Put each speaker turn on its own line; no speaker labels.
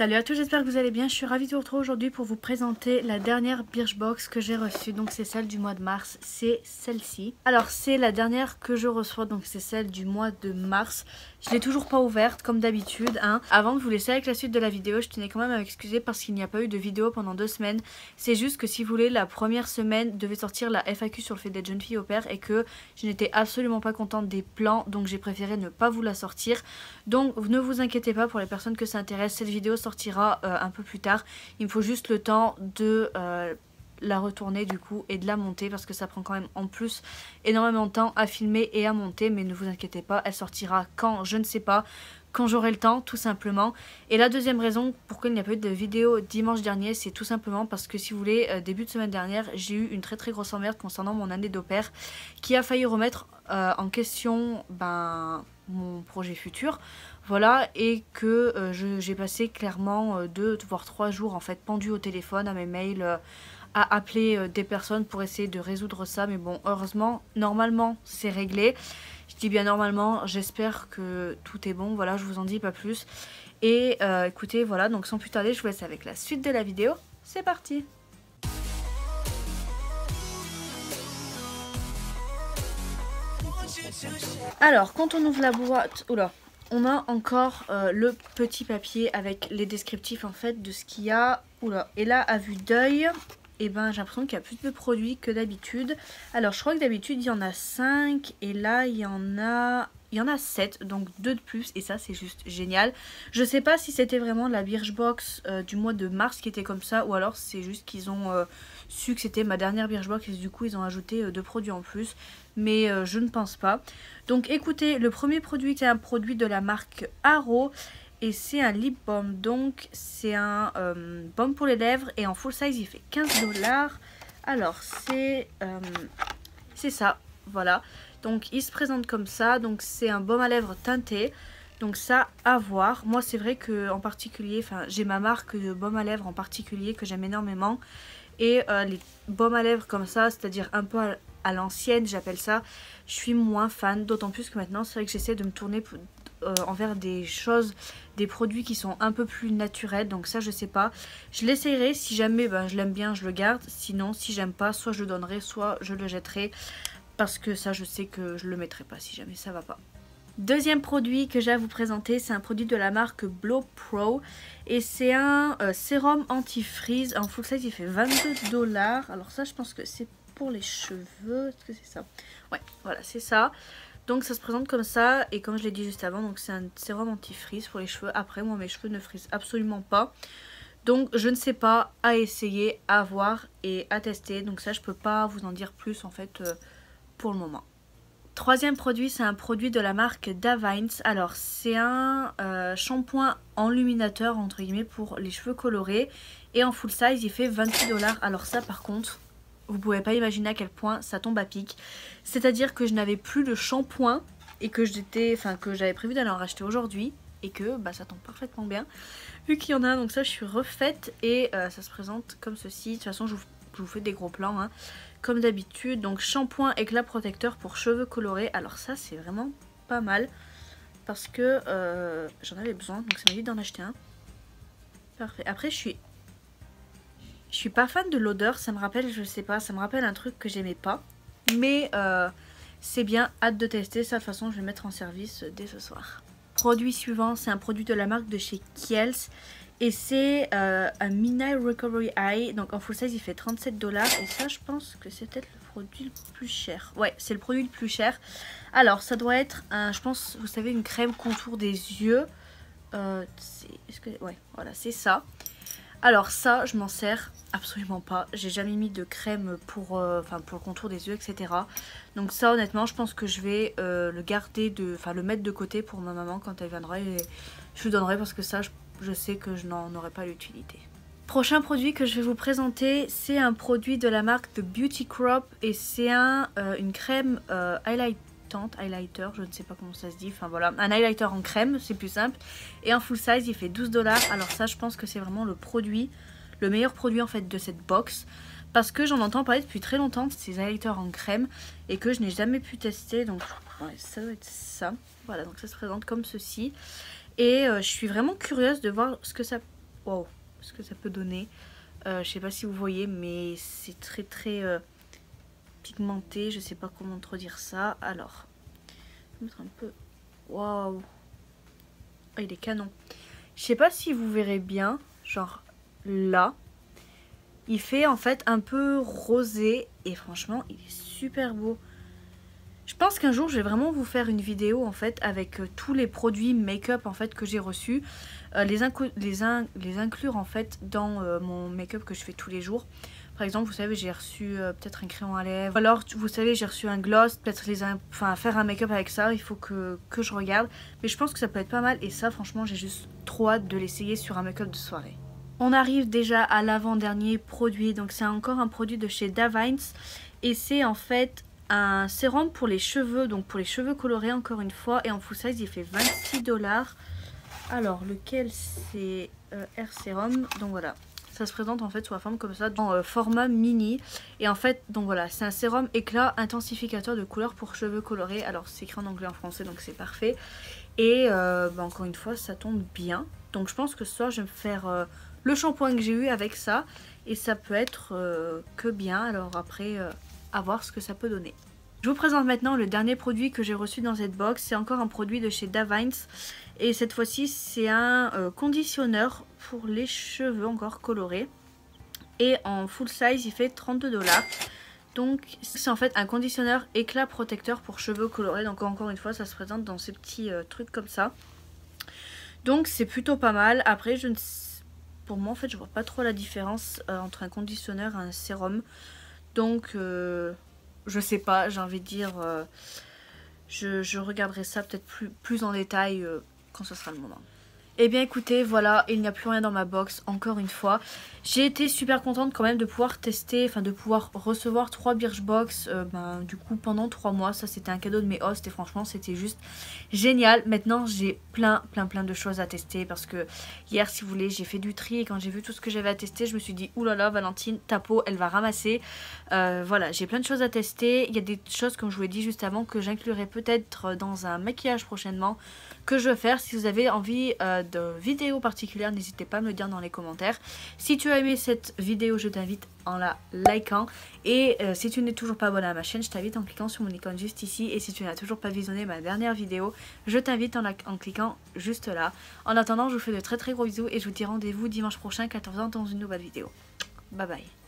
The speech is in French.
Salut à tous, j'espère que vous allez bien. Je suis ravie de vous retrouver aujourd'hui pour vous présenter la dernière Birchbox que j'ai reçue. Donc c'est celle du mois de mars, c'est celle-ci. Alors c'est la dernière que je reçois, donc c'est celle du mois de mars. Je l'ai toujours pas ouverte comme d'habitude. Avant de vous laisser avec la suite de la vidéo, je tenais quand même à m'excuser parce qu'il n'y a pas eu de vidéo pendant 2 semaines. C'est juste que si vous voulez, la première semaine devait sortir la FAQ sur le fait d'être jeune fille au père et que je n'étais absolument pas contente des plans, donc j'ai préféré ne pas vous la sortir. Donc ne vous inquiétez pas, pour les personnes que ça intéresse, cette vidéo sortira un peu plus tard. Il me faut juste le temps de la retourner du coup et de la monter parce que ça prend quand même en plus énormément de temps à filmer et à monter, mais ne vous inquiétez pas, elle sortira quand, je ne sais pas, quand j'aurai le temps tout simplement. Et la deuxième raison pourquoi il n'y a pas eu de vidéo dimanche dernier, c'est tout simplement parce que si vous voulez, début de semaine dernière, j'ai eu une très grosse emmerde concernant mon année d'au pair qui a failli remettre en question mon projet futur. Voilà, et que j'ai passé clairement 2 voire 3 jours en fait pendu au téléphone, à mes mails, à appeler des personnes pour essayer de résoudre ça. Mais bon, heureusement, normalement c'est réglé. Je dis bien normalement, j'espère que tout est bon. Voilà, je vous en dis pas plus. Et écoutez, voilà, donc sans plus tarder, je vous laisse avec la suite de la vidéo. C'est parti! Alors, quand on ouvre la boîte, oula, on a encore le petit papier avec les descriptifs en fait de ce qu'il y a. Oula, et là, à vue d'œil, eh ben, j'ai l'impression qu'il y a plus de produits que d'habitude. Alors, je crois que d'habitude, il y en a 5 et là, il y en a 7, donc 2 de plus, et ça c'est juste génial. Je sais pas si c'était vraiment la Birchbox du mois de mars qui était comme ça, ou alors c'est juste qu'ils ont su que c'était ma dernière Birchbox et du coup ils ont ajouté 2 produits en plus, mais je ne pense pas. Donc écoutez, le premier produit c'est un produit de la marque Haro et c'est un lip balm, donc c'est un baume pour les lèvres et en full size il fait 15 $. Alors c'est ça, voilà. Donc il se présente comme ça, donc c'est un baume à lèvres teinté, donc ça à voir. Moi c'est vrai que en particulier, enfin j'ai ma marque de baume à lèvres en particulier que j'aime énormément. Et les baumes à lèvres comme ça, c'est-à-dire un peu à l'ancienne j'appelle ça, je suis moins fan. D'autant plus que maintenant c'est vrai que j'essaie de me tourner envers des choses, des produits qui sont un peu plus naturels. Donc ça je sais pas, je l'essayerai, si jamais je l'aime bien je le garde. Sinon si j'aime pas, soit je le donnerai, soit je le jetterai. Parce que ça je sais que je le mettrai pas si jamais ça va pas. Deuxième produit que j'ai à vous présenter, c'est un produit de la marque Blow Pro. Et c'est un sérum anti-freeze. En full size il fait 22 $. Alors ça je pense que c'est pour les cheveux. Est-ce que c'est ça? Ouais, voilà c'est ça. Donc ça se présente comme ça. Et comme je l'ai dit juste avant, donc c'est un sérum anti-freeze pour les cheveux. Après moi mes cheveux ne frisent absolument pas. Donc je ne sais pas, à essayer, à voir et à tester. Donc ça je peux pas vous en dire plus en fait pour le moment. Troisième produit, c'est un produit de la marque Davines. Alors c'est un shampoing enluminateur entre guillemets pour les cheveux colorés et en full size il fait 28 $. Alors ça par contre, vous pouvez pas imaginer à quel point ça tombe à pic. C'est-à-dire que je n'avais plus de shampoing et que j'avais prévu d'aller en racheter aujourd'hui et que ça tombe parfaitement bien vu qu'il y en a. Donc ça je suis refaite et ça se présente comme ceci. De toute façon je vous fais des gros plans comme d'habitude. Donc shampoing éclat protecteur pour cheveux colorés. Alors ça c'est vraiment pas mal parce que j'en avais besoin, donc ça m'a dit d'en acheter un. Parfait. Après je suis pas fan de l'odeur, ça me rappelle, je sais pas, ça me rappelle un truc que j'aimais pas. Mais c'est bien, hâte de tester ça. De toute façon je vais mettre en service dès ce soir. Produit suivant, c'est un produit de la marque de chez Kiehl's. Et c'est un Midnight Recovery Eye. Donc en full size il fait 37 $. Et ça je pense que c'est peut-être le produit le plus cher. Ouais, c'est le produit le plus cher. Alors ça doit être je pense, vous savez, une crème contour des yeux. Ouais, voilà, c'est ça. Alors ça je m'en sers absolument pas. J'ai jamais mis de crème pour le contour des yeux, etc. Donc ça honnêtement je pense que je vais le garder, le mettre de côté pour ma maman quand elle viendra. Et je lui donnerai parce que ça je sais que je n'en aurai pas l'utilité. Prochain produit que je vais vous présenter, c'est un produit de la marque de Beauty Crop. Et c'est une crème highlighter, je ne sais pas comment ça se dit, enfin voilà, un highlighter en crème, c'est plus simple. Et en full size il fait 12 $. Alors ça je pense que c'est vraiment le meilleur produit en fait de cette box. Parce que j'en entends parler depuis très longtemps de ces highlighters en crème et que je n'ai jamais pu tester. Donc ouais, ça doit être ça. Voilà, donc ça se présente comme ceci. Et je suis vraiment curieuse de voir ce que ça Wow, ce que ça peut donner. Je sais pas si vous voyez, mais c'est très pigmenté. Je sais pas comment trop dire ça. Alors, je vais mettre un peu. Waouh, oh, il est canon. Je sais pas si vous verrez bien, genre là. Il fait en fait un peu rosé et franchement, il est super beau. Je pense qu'un jour, je vais vraiment vous faire une vidéo en fait avec tous les produits make-up en fait que j'ai reçus, les inclure en fait dans mon make-up que je fais tous les jours. Par exemple, vous savez, j'ai reçu peut-être un crayon à lèvres. Alors, vous savez, j'ai reçu un gloss, peut-être faire un make-up avec ça. Il faut que je regarde. Mais je pense que ça peut être pas mal. Et ça, franchement, j'ai juste trop hâte de l'essayer sur un make-up de soirée. On arrive déjà à l'avant-dernier produit. Donc, c'est encore un produit de chez Davines. Et c'est en fait un sérum pour les cheveux, donc pour les cheveux colorés encore une fois, et en full size il fait 26 $. Alors lequel c'est Air Serum, donc voilà, ça se présente en fait sous la forme comme ça, dans format mini, et en fait donc voilà, c'est un sérum éclat intensificateur de couleur pour cheveux colorés. Alors c'est écrit en anglais, en français, donc c'est parfait, et encore une fois ça tombe bien, donc je pense que ce soir je vais me faire le shampoing que j'ai eu avec ça, et ça peut être que bien. Alors après à voir ce que ça peut donner. Je vous présente maintenant le dernier produit que j'ai reçu dans cette box. C'est encore un produit de chez Davines. Et cette fois-ci, c'est un conditionneur pour les cheveux encore colorés. Et en full size, il fait 32 $. Donc c'est en fait un conditionneur éclat protecteur pour cheveux colorés. Donc encore une fois, ça se présente dans ces petits trucs comme ça. Donc c'est plutôt pas mal. Après, pour moi, en fait, je vois pas trop la différence entre un conditionneur et un sérum. Donc, je sais pas, j'ai envie de dire, je regarderai ça peut-être plus en détail quand ce sera le moment. Et bien écoutez, voilà, il n'y a plus rien dans ma box, encore une fois. J'ai été super contente quand même de pouvoir tester, enfin de pouvoir recevoir 3 Birchbox du coup pendant 3 mois. Ça c'était un cadeau de mes hosts et franchement c'était juste génial. Maintenant j'ai plein de choses à tester parce que hier, si vous voulez, j'ai fait du tri et quand j'ai vu tout ce que j'avais à tester, je me suis dit oulala Valentine, ta peau elle va ramasser. Voilà, j'ai plein de choses à tester. Il y a des choses, comme je vous l'ai dit juste avant, que j'inclurai peut-être dans un maquillage prochainement que je vais faire. Si vous avez envie de vidéos particulières, n'hésitez pas à me le dire dans les commentaires. Si tu as aimé cette vidéo, je t'invite en la likant. Et si tu n'es toujours pas abonné à ma chaîne, je t'invite en cliquant sur mon icône juste ici. Et si tu n'as toujours pas visionné ma dernière vidéo, je t'invite en cliquant juste là. En attendant, je vous fais de très gros bisous et je vous dis rendez-vous dimanche prochain 14h dans une nouvelle vidéo. Bye bye.